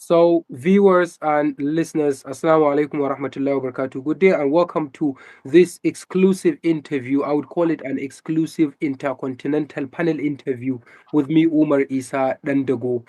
So, viewers and listeners, Assalamu alaikum wa rahmatullahi wa barakatuh. Good day and welcome to this exclusive interview. I would call it an exclusive intercontinental panel interview with me, Umar Isa Dandago.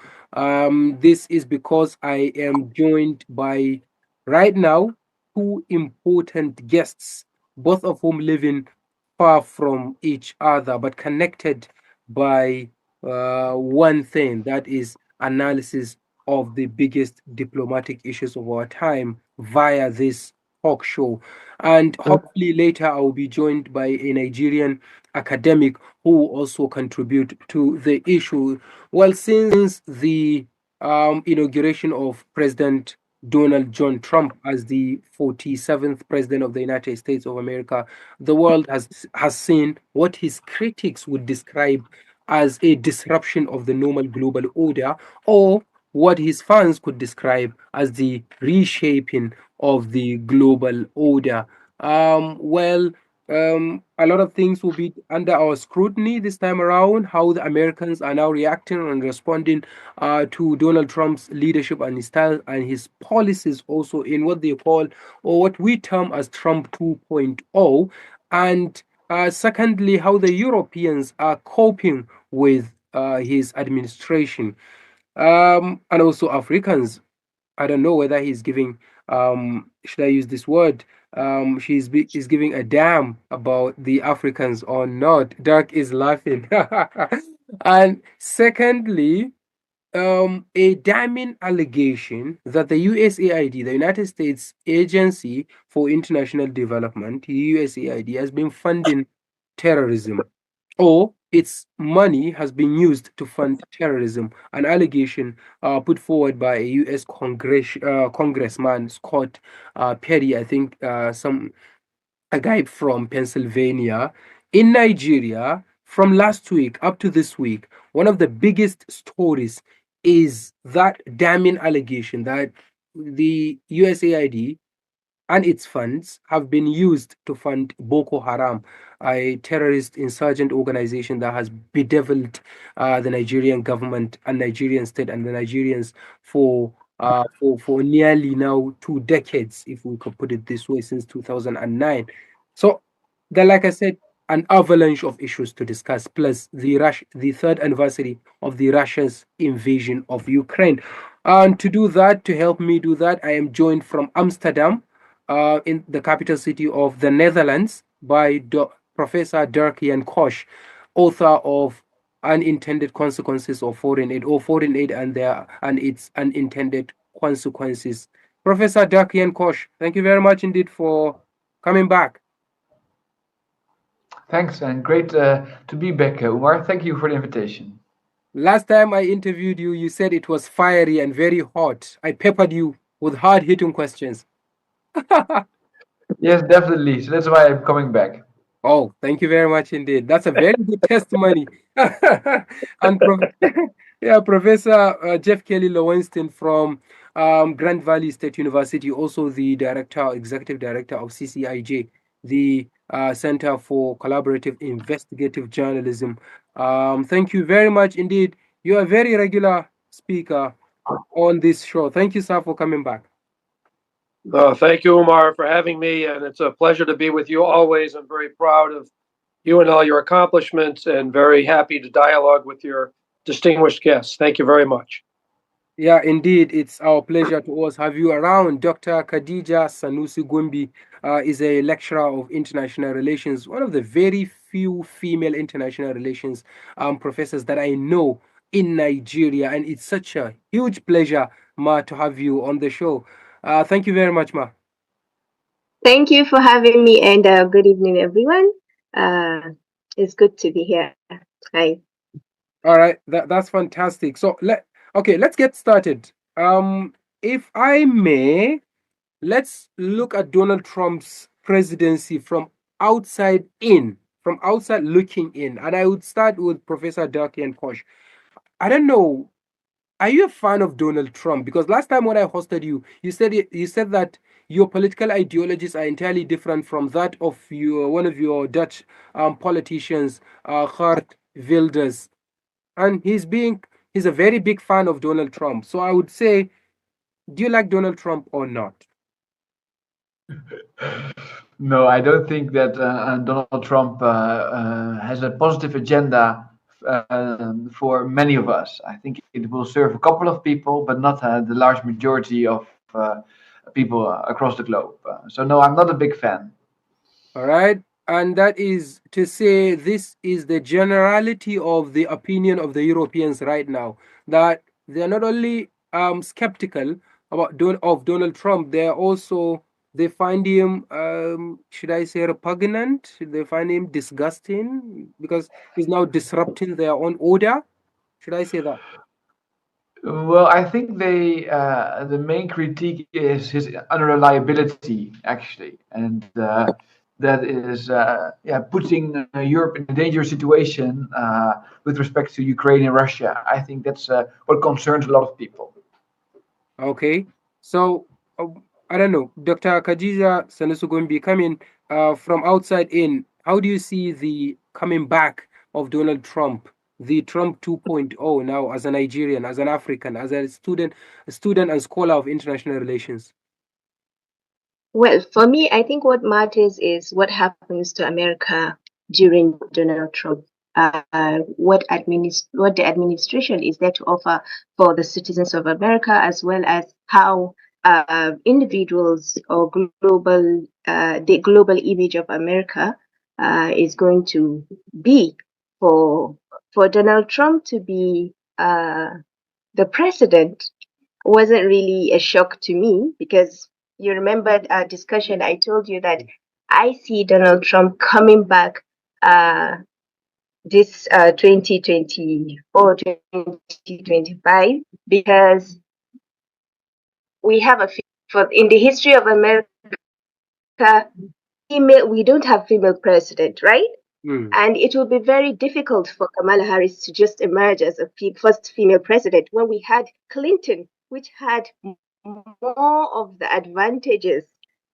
This is because I am joined by, right now, two important guests, both of whom living far from each other but connected by one thing, that is analysis of the biggest diplomatic issues of our time via this talk show. And hopefully later I will be joined by a Nigerian academic who will also contribute to the issue. Well, since the inauguration of President Donald John Trump as the 47th president of the United States of America, the world has seen what his critics would describe as a disruption of the normal global order, or what his fans could describe as the reshaping of the global order. Well, a lot of things will be under our scrutiny this time around. How the Americans are now reacting and responding to Donald Trump's leadership and his style and his policies, also in what they call or what we term as Trump 2.0. And secondly, how the Europeans are coping with his administration, and also Africans. I don't know whether he's giving, should I use this word? Is giving a damn about the Africans or not. Dark is laughing. And secondly, a damning allegation that the USAID, the United States Agency for International Development, USAID, has been funding terrorism, or its money has been used to fund terrorism. An allegation put forward by a U.S. Congressman, Scott Perry, I think, a guy from Pennsylvania. In Nigeria, from last week up to this week, one of the biggest stories is that damning allegation that the USAID and its funds have been used to fund Boko Haram, a terrorist insurgent organization that has bedeviled the Nigerian government and Nigerian state and the Nigerians for nearly now 2 decades, if we could put it this way, since 2009. So, like I said, an avalanche of issues to discuss, plus the third anniversary of the Russia's invasion of Ukraine. And to do that, to help me do that, I am joined from Amsterdam, in the capital city of the Netherlands, by Professor Dirk Jan Koch, author of Unintended Consequences of Foreign Aid, or Foreign Aid and its Unintended Consequences. Professor Dirk Jan Koch, thank you very much indeed for coming back. Thanks, and great to be back, Umar. Thank you for the invitation. Last time I interviewed you, you said it was fiery and very hot. I peppered you with hard hitting questions. Yes, definitely. So that's why I'm coming back. Oh, thank you very much indeed. That's a very good testimony. And yeah, Professor Jeff Kelly Lowenstein from Grand Valley State University, also the executive director of CCIJ, the Center for Collaborative Investigative Journalism. Thank you very much indeed. You are a very regular speaker on this show. Thank you, sir, for coming back. Thank you, Umar, for having me, and it's a pleasure to be with you always. I'm very proud of you and all your accomplishments, and very happy to dialogue with your distinguished guests. Thank you very much. Yeah, indeed, it's our pleasure to always have you around. Dr. Khadija Sanusi Gumbi is a lecturer of international relations, one of the very few female international relations professors that I know in Nigeria, and it's such a huge pleasure, Ma, to have you on the show. Thank you very much, Ma. Thank you for having me, and good evening, everyone. It's good to be here. Hi. All right, that's fantastic. So let's get started. If I may, let's look at Donald Trump's presidency from outside in, from outside looking in. And I would start with Professor Darkian Koch. I don't know, are you a fan of Donald Trump? Because last time when I hosted you, you said that your political ideologies are entirely different from that of one of your Dutch politicians, Geert Wilders, and he's a very big fan of Donald Trump. So I would say Do you like Donald Trump or not? No, I don't think that Donald Trump has a positive agenda for many of us. I think it will serve a couple of people, but not the large majority of people across the globe. So, no, I'm not a big fan. All right. And that is to say, this is the generality of the opinion of the Europeans right now, that they are not only skeptical about Donald Trump, they find him, should I say, repugnant? They find him disgusting because he's now disrupting their own order. Should I say that? Well, I think the main critique is his unreliability, actually, and that is putting Europe in a dangerous situation with respect to Ukraine and Russia. I think that's what concerns a lot of people. Okay. So, I don't know, Dr. Khadija Sanusugumbi, coming from outside in, how do you see the coming back of Donald Trump, the Trump 2.0 now as a Nigerian, as an African, as a student and scholar of international relations? Well, for me, I think what matters is what happens to America during Donald Trump. What the administration is there to offer for the citizens of America, as well as how individuals or the global image of America is going to be for Donald Trump to be the president wasn't really a shock to me, because you remembered our discussion. I told you that I see Donald Trump coming back this 2024, 2025, because we have in the history of America, we don't have female president, right? And it will be very difficult for Kamala Harris to just emerge as a first female president when we had Clinton, which had more of the advantages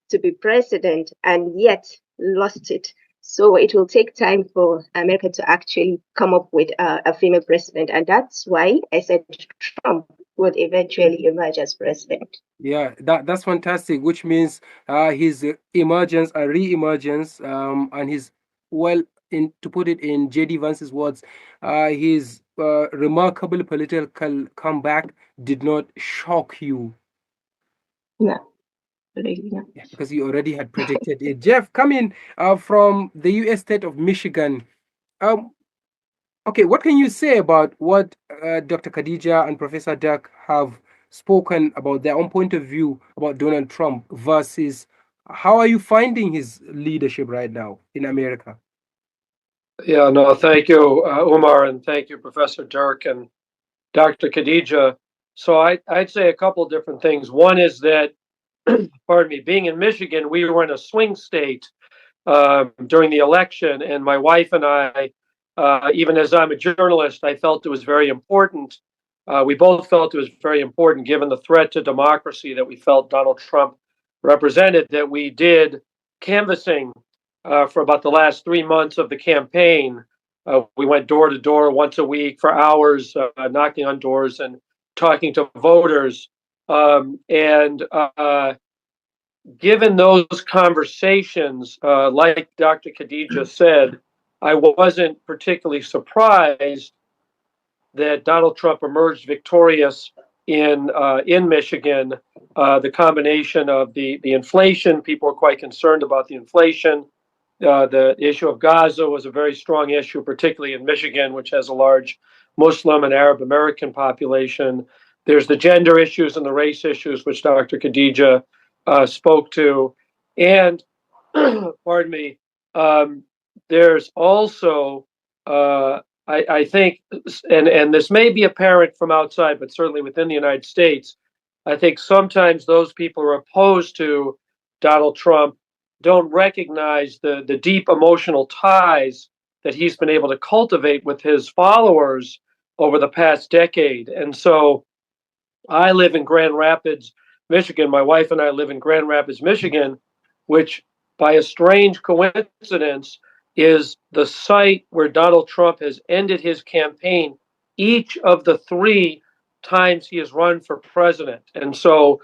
to be president and yet lost it. So it will take time for America to actually come up with a female president. And that's why I said Trump would eventually emerge as president. Yeah, that's fantastic, which means his emergence and re-emergence, and his, well, to put it in JD Vance's words, his remarkable political comeback did not shock you. No, really not. Yeah, because you already had predicted it. Jeff, coming from the U.S. state of Michigan, okay, what can you say about what Dr. Khadija and Professor Duck have spoken about their own point of view about Donald Trump versus how are you finding his leadership right now in America? Yeah, no, thank you, Umar, and thank you, Professor Dirk and Dr. Khadija. So I'd say a couple of different things. One is that, pardon me, being in Michigan, we were in a swing state during the election, and my wife and I, even as I'm a journalist, I felt it was very important. We both felt it was very important, given the threat to democracy that we felt Donald Trump represented, that we did canvassing for about the last 3 months of the campaign. We went door to door once a week for hours, knocking on doors and talking to voters. And given those conversations, like Dr. Khadija said, I wasn't particularly surprised that Donald Trump emerged victorious in Michigan. The combination of the inflation, people were quite concerned about the inflation. The issue of Gaza was a very strong issue, particularly in Michigan, which has a large Muslim and Arab American population. There's the gender issues and the race issues, which Dr. Khadija spoke to. And, pardon me, there's also, I think, and this may be apparent from outside, but certainly within the United States, I think sometimes those people who are opposed to Donald Trump don't recognize the deep emotional ties that he's been able to cultivate with his followers over the past decade. And so I live in Grand Rapids, Michigan. My wife and I live in Grand Rapids, Michigan, which by a strange coincidence is the site where Donald Trump has ended his campaign each of the 3 times he has run for president. And so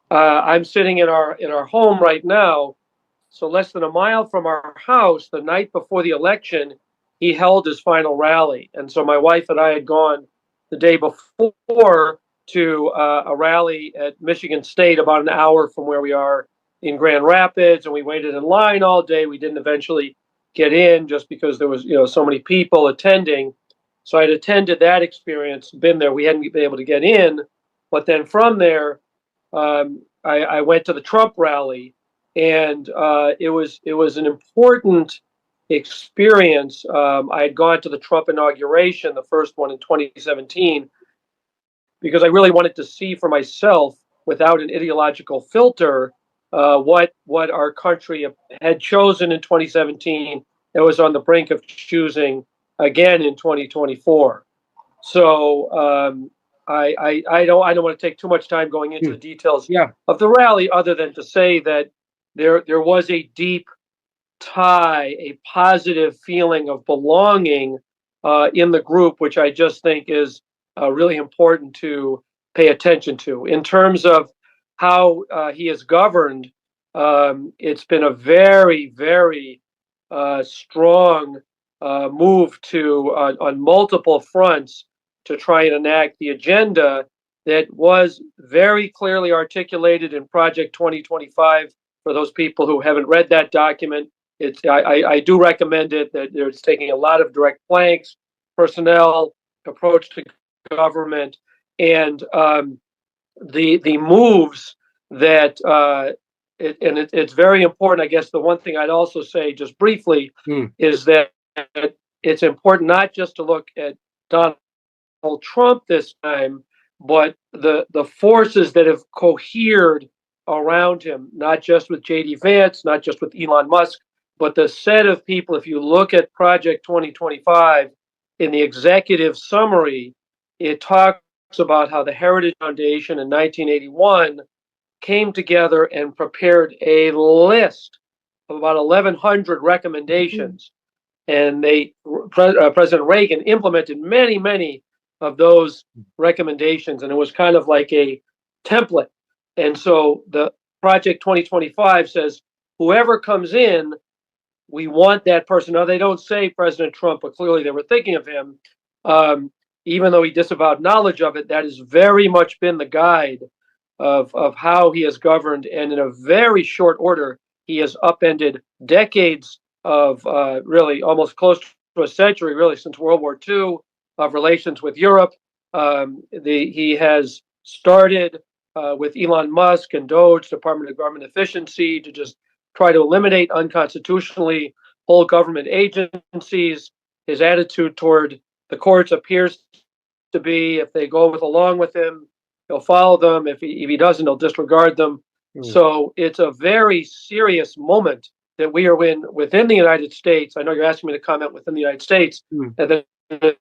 I'm sitting in our home right now. So less than a mile from our house, the night before the election, he held his final rally. And so my wife and I had gone the day before to a rally at Michigan State, about an hour from where we are in Grand Rapids, and we waited in line all day. We didn't eventually get in just because there was, so many people attending. So I'd attended that experience, been there. We hadn't been able to get in, but then from there, I went to the Trump rally, and it was an important experience. I had gone to the Trump inauguration, the first one in 2017, because I really wanted to see for myself, without an ideological filter, what our country had chosen in 2017 and was on the brink of choosing again in 2024. So I don't want to take too much time going into the details of the rally, other than to say that there was a deep tie, a positive feeling of belonging in the group, which I just think is really important to pay attention to. In terms of how he is governed, it's been a very, very strong move to on multiple fronts to try and enact the agenda that was very clearly articulated in Project 2025. For those people who haven't read that document, I do recommend it. That it's taking a lot of direct planks, personnel, approach to government, and the moves that it's very important. I guess the one thing I'd also say, just briefly, is that it's important not just to look at Donald Trump this time, but the forces that have cohered around him, not just with J.D. Vance, not just with Elon Musk, but the set of people. If you look at Project 2025 in the executive summary, it talks about how the Heritage Foundation in 1981 came together and prepared a list of about 1,100 recommendations. And President Reagan implemented many, many of those recommendations, and it was kind of like a template. And so the Project 2025 says, whoever comes in, we want that person. Now, they don't say President Trump, but clearly they were thinking of him. Even though he disavowed knowledge of it, that has very much been the guide of how he has governed. And in a very short order, he has upended decades of really almost close to a century, really, since World War II, of relations with Europe. He has started with Elon Musk and DOGE, Department of Government Efficiency, to just try to eliminate unconstitutionally whole government agencies. His attitude toward the courts appears to be, if they go along with him, he'll follow them. If he doesn't, he'll disregard them. So it's a very serious moment that we are in within the United States. I know you're asking me to comment within the United States, and then,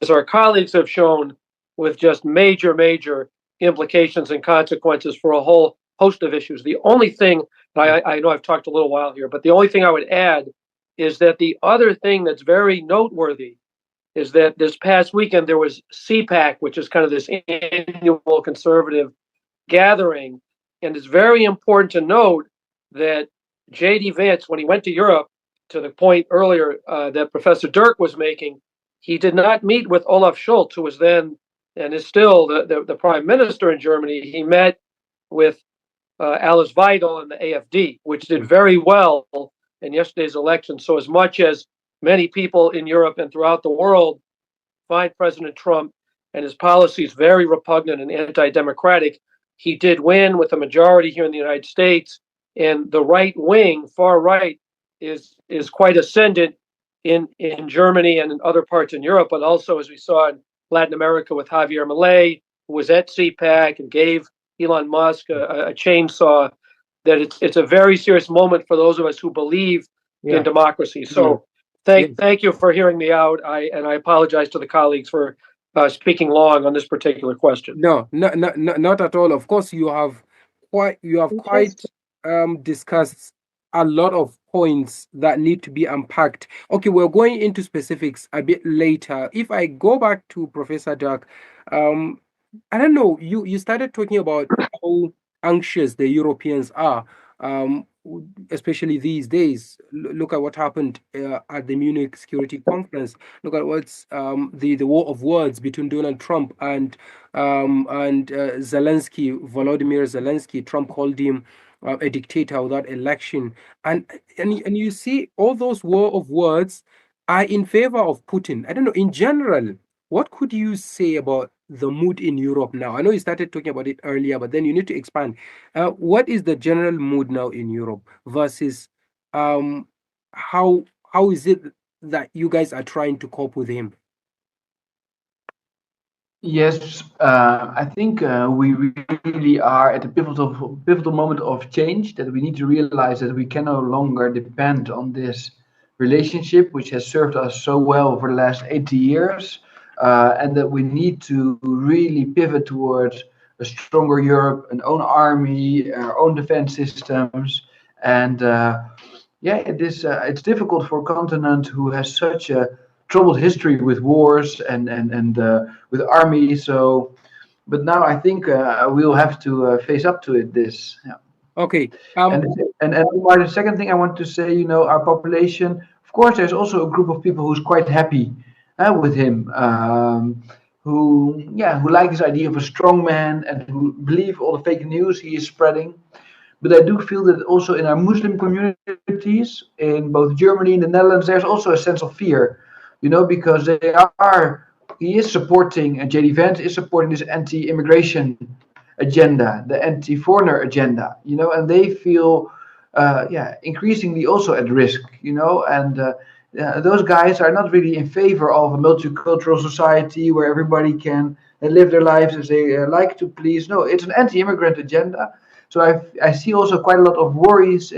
as our colleagues have shown, with just major, major implications and consequences for a whole host of issues. The only thing, I know I've talked a little while here, but the only thing I would add is that the other thing that's very noteworthy is that this past weekend there was CPAC, which is kind of this annual conservative gathering. And it's very important to note that J.D. Vance, when he went to Europe, to the point earlier that Professor Dirk was making, he did not meet with Olaf Scholz, who was then and is still the prime minister in Germany. He met with Alice Weidel and the AfD, which did very well in yesterday's election. So as much as many people in Europe and throughout the world find President Trump and his policies very repugnant and anti-democratic, he did win with a majority here in the United States. And the right wing, far right, is quite ascendant in Germany and in other parts in Europe, but also, as we saw in Latin America with Javier Milei, who was at CPAC and gave Elon Musk a chainsaw. That it's a very serious moment for those of us who believe in democracy. So thank you for hearing me out. I apologize to the colleagues for speaking long on this particular question. No, not at all. Of course, you have quite discussed a lot of points that need to be unpacked. Okay, we're going into specifics a bit later. If I go back to Professor Dirk, I don't know. You started talking about how anxious the Europeans are, especially these days. Look at what happened at the Munich Security Conference. Look at what's the war of words between Donald Trump and Zelensky, Volodymyr Zelensky. Trump called him a dictator without election, and you see all those war of words are in favor of Putin. I don't know. In general, what could you say about the mood in Europe now? I know you started talking about it earlier, but then you need to expand. What is the general mood now in Europe versus um, how is it that you guys are trying to cope with him? Yes, I think we really are at a pivotal moment of change, that we need to realize that we can no longer depend on this relationship, which has served us so well for the last 80 years, and that we need to really pivot towards a stronger Europe, an own army, our own defense systems, and yeah, it's difficult for a continent who has such a troubled history with wars and with armies. So, but now I think we'll have to face up to it. This, yeah. Okay. And Omar, the second thing I want to say, our population. Of course, there's also a group of people who's quite happy with him, who like this idea of a strong man and who believe all the fake news he is spreading. But I do feel that also in our Muslim communities, in both Germany and the Netherlands, there's also a sense of fear, because he is supporting, and JD Vance is supporting this anti-immigration agenda, the anti-foreigner agenda, and they feel, increasingly also at risk, and those guys are not really in favor of a multicultural society where everybody can live their lives as they like to please. No, it's an anti-immigrant agenda. So I see also quite a lot of worries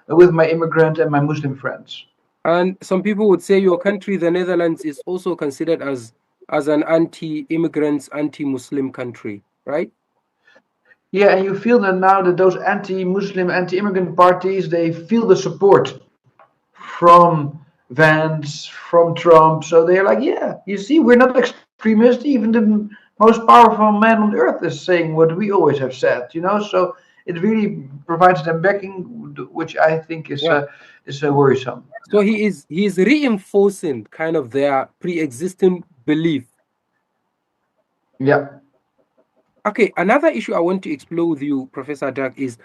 with my immigrant and my Muslim friends. And some people would say your country, the Netherlands, is also considered as an anti-immigrants, anti-Muslim country, right? Yeah, and you feel that now that those anti-Muslim, anti-immigrant parties, they feel the support from Vance, from Trump. So they're like, yeah, you see, we're not extremists. Even the most powerful man on earth is saying what we always have said, So it really provides them backing, which I think is worrisome. So he is reinforcing kind of their pre-existing belief. Yeah. Okay, another issue I want to explore with you, Professor Doug, is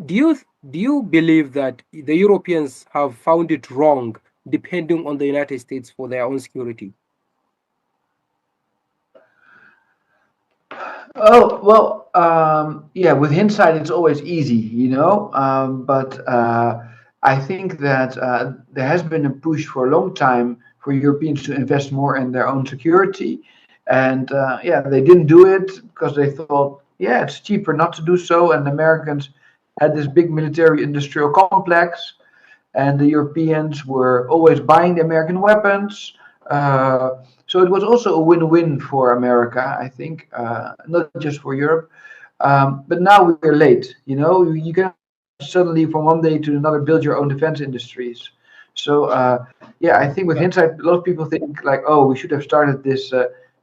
do you believe that the Europeans have found it wrong depending on the United States for their own security? Oh, well, yeah, with hindsight, it's always easy, but I think that there has been a push for a long time for Europeans to invest more in their own security. And yeah, they didn't do it because they thought, yeah, it's cheaper not to do so. And the Americans had this big military industrial complex, and the Europeans were always buying the American weapons. So it was also a win-win for America, I think, not just for Europe. But now we're late. You can suddenly from one day to another build your own defense industries. So yeah, I think with hindsight, a lot of people think like, oh, we should have started this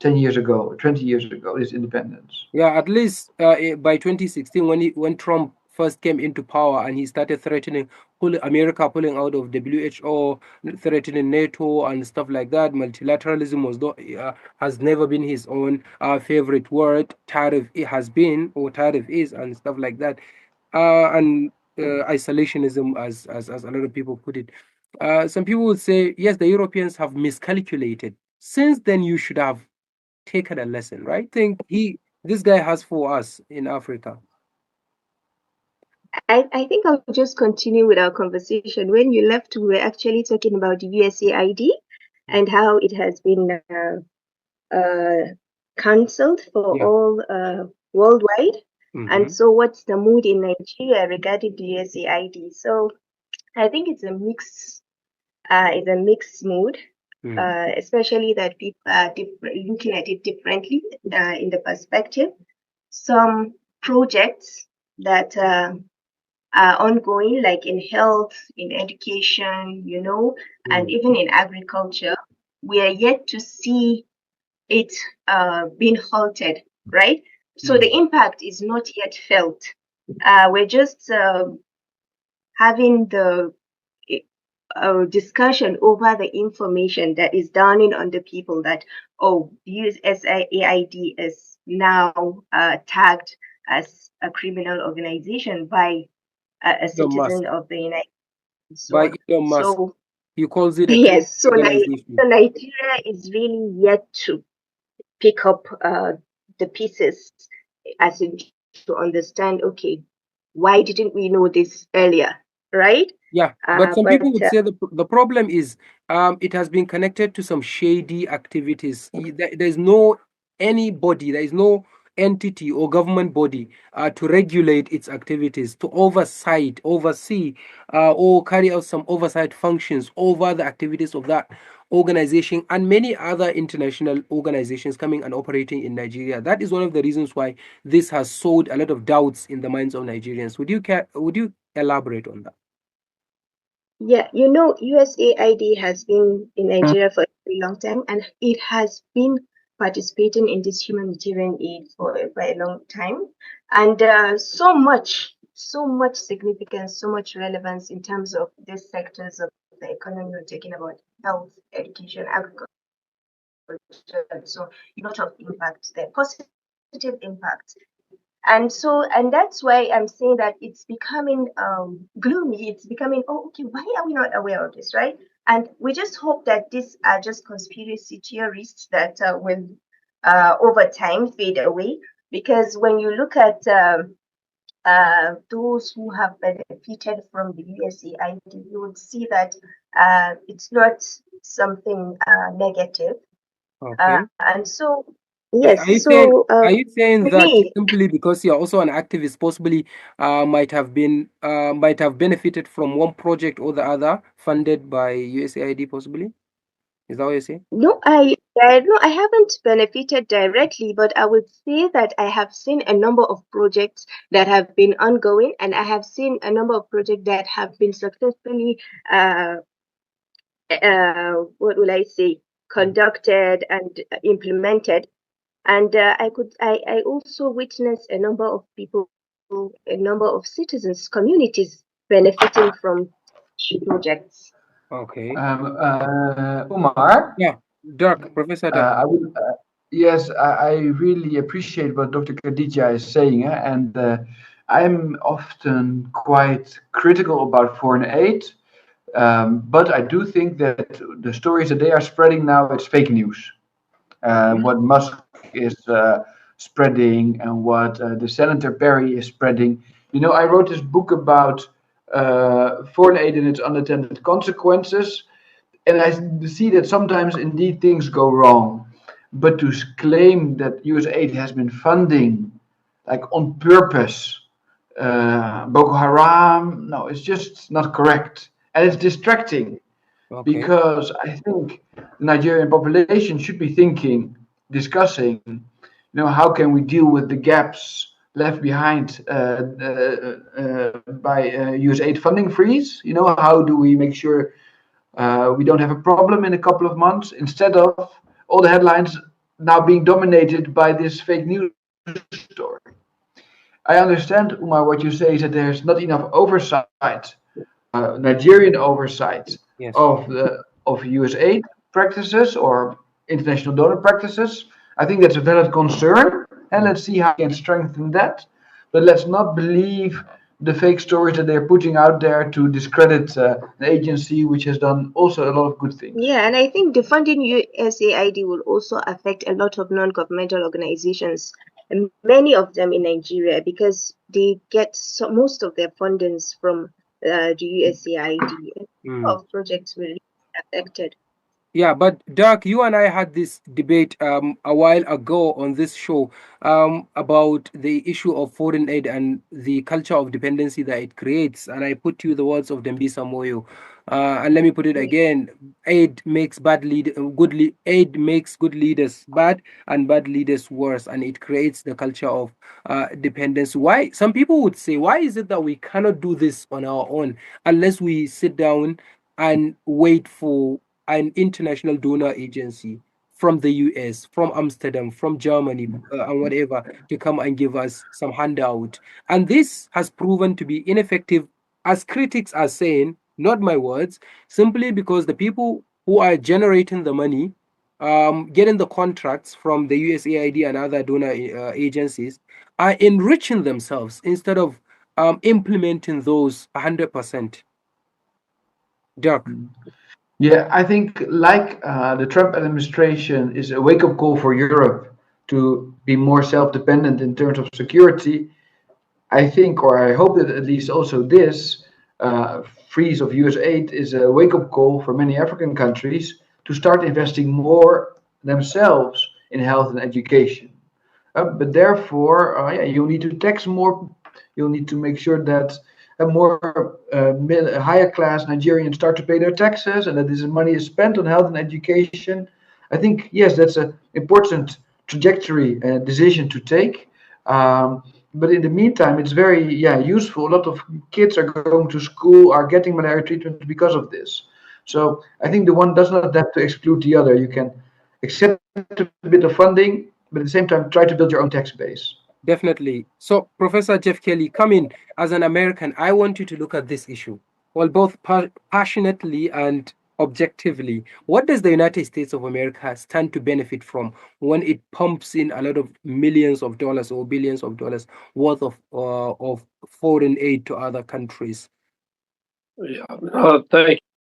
10 years ago or 20 years ago, this independence. Yeah, at least by 2016, when Trump first came into power and he started threatening America pulling out of WHO, threatening NATO and stuff like that. Multilateralism has never been his own favorite word. Tariff it has been, or tariff is, and stuff like that. And isolationism, as a lot of people put it. Some people would say, yes, the Europeans have miscalculated. Since then, you should have taken a lesson, right? This guy has for us in Africa. I think I'll just continue with our conversation. When you left, we were actually talking about the USAID and how it has been cancelled for all worldwide. Mm-hmm. And so what's the mood in Nigeria regarding the USAID? So I think it's a mixed mood, especially that people are looking at it differently in the perspective. Some projects that are ongoing, like in health, in education, and even in agriculture, we are yet to see it being halted right? So the impact is not yet felt. We're just having the discussion over the information that is dawning on the people that, oh, USAID is now tagged as a criminal organization by a Elon Musk. citizen of the United States. By Elon Musk. So, He calls it a yes, so organization. Nigeria is really yet to pick up the pieces as in to understand, okay, why didn't we know this earlier, right? Yeah, but some people would say the problem is it has been connected to some shady activities. There's no anybody, there is no entity or government body to regulate its activities, to oversee, or carry out some oversight functions over the activities of that organization and many other international organizations coming and operating in Nigeria. That is one of the reasons why this has sowed a lot of doubts in the minds of Nigerians. Would you elaborate on that? Yeah, USAID has been in Nigeria for a very long time, and it has been participating in this humanitarian aid for a very long time. And so much significance, so much relevance in terms of these sectors of the economy. We're talking about health, education, agriculture. So a lot of impact there, positive impact. And that's why I'm saying that it's becoming gloomy. It's becoming, oh, okay, why are we not aware of this, right? And we just hope that these are just conspiracy theorists that will over time fade away. Because when you look at those who have benefited from the USAID, you would see that it's not something negative. Okay. And so, yes. Are you saying that simply because you're also an activist, possibly might have benefited from one project or the other funded by USAID, possibly? Is that what you're saying? No, I haven't benefited directly, but I would say that I have seen a number of projects that have been ongoing, and I have seen a number of projects that have been successfully what will I say, conducted and implemented. And I also witnessed a number of people, a number of citizens, communities benefiting from projects. Okay. Umar? Yeah, Professor Dirk. Yes, I really appreciate what Dr. Khadija is saying, and I'm often quite critical about foreign aid, but I do think that the stories that they are spreading now, it's fake news. What Musk is spreading and what the Senator Perry is spreading. I wrote this book about foreign aid and its unintended consequences, and I see that sometimes indeed things go wrong. But to claim that USAID has been funding, like on purpose, Boko Haram, no, it's just not correct. And it's distracting. Okay. Because I think the Nigerian population should be discussing, how can we deal with the gaps left behind by USAID funding freeze? How do we make sure we don't have a problem in a couple of months, instead of all the headlines now being dominated by this fake news story? I understand, Umar, what you say is that there's not enough oversight, Nigerian oversight, yes, of USAID practices or international donor practices. I think that's a valid concern, and let's see how we can strengthen that. But let's not believe the fake stories that they're putting out there to discredit an agency which has done also a lot of good things. Yeah, and I think defunding USAID will also affect a lot of non-governmental organizations, and many of them in Nigeria, because they get most of their fundings from the USAID. Of projects will be affected. Yeah, but Dirk, you and I had this debate a while ago on this show about the issue of foreign aid and the culture of dependency that it creates. And I put you the words of Dambisa Moyo. And let me put it again: aid makes aid makes good leaders bad, and bad leaders worse, and it creates the culture of dependence. Why? Some people would say, why is it that we cannot do this on our own unless we sit down and wait for an international donor agency from the US, from Amsterdam, from Germany, and whatever, to come and give us some handout. And this has proven to be ineffective, as critics are saying, not my words, simply because the people who are generating the money, getting the contracts from the USAID and other donor agencies, are enriching themselves instead of implementing those 100%. Dirk. Yeah, I think like the Trump administration is a wake-up call for Europe to be more self-dependent in terms of security. I think, or I hope that at least also this freeze of US aid is a wake-up call for many African countries to start investing more themselves in health and education. But therefore, yeah, you need to tax more. You'll need to make sure that higher class Nigerians start to pay their taxes, and that this money is spent on health and education. I think yes, that's an important trajectory decision to take. But in the meantime, it's very useful. A lot of kids are going to school, are getting malaria treatment because of this. So I think the one does not have to exclude the other. You can accept a bit of funding, but at the same time try to build your own tax base. Definitely. So, Professor Jeff Kelly, come in. As an American, I want you to look at this issue, well, both passionately and objectively. What does the United States of America stand to benefit from when it pumps in a lot of millions of dollars or billions of dollars worth of foreign aid to other countries? Yeah, thank